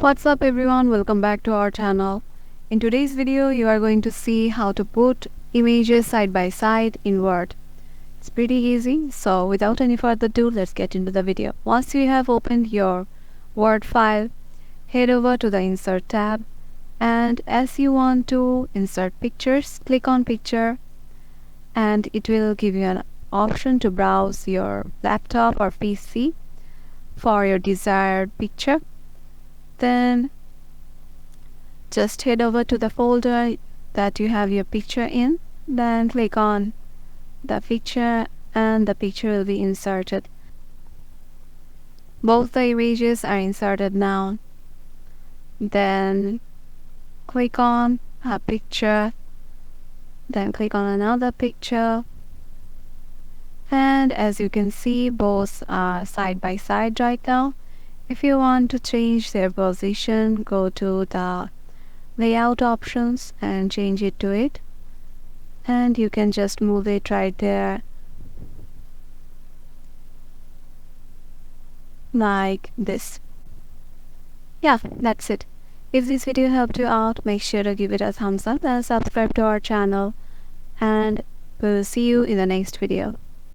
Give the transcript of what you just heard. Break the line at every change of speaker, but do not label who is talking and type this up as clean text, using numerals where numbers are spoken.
What's up everyone, welcome back to our channel. In today's video you are going to see how to put images side by side in Word. It's pretty easy, so without any further ado, let's get into the video. Once you have opened your Word file, head over to the Insert tab, and as you want to insert pictures, click on Picture, and it will give you an option to browse your laptop or PC for your desired picture. Then just head over to the folder that you have your picture in, then click on the picture and the picture will be inserted. Both the images are inserted now. Then click on a picture, then click on another picture, and as you can see, both are side by side right now. If you want to change their position, go to the layout options and change it to it, and you can just move it right there like this. Yeah, that's it. If this video helped you out, make sure to give it a thumbs up and subscribe to our channel, and we'll see you in the next video.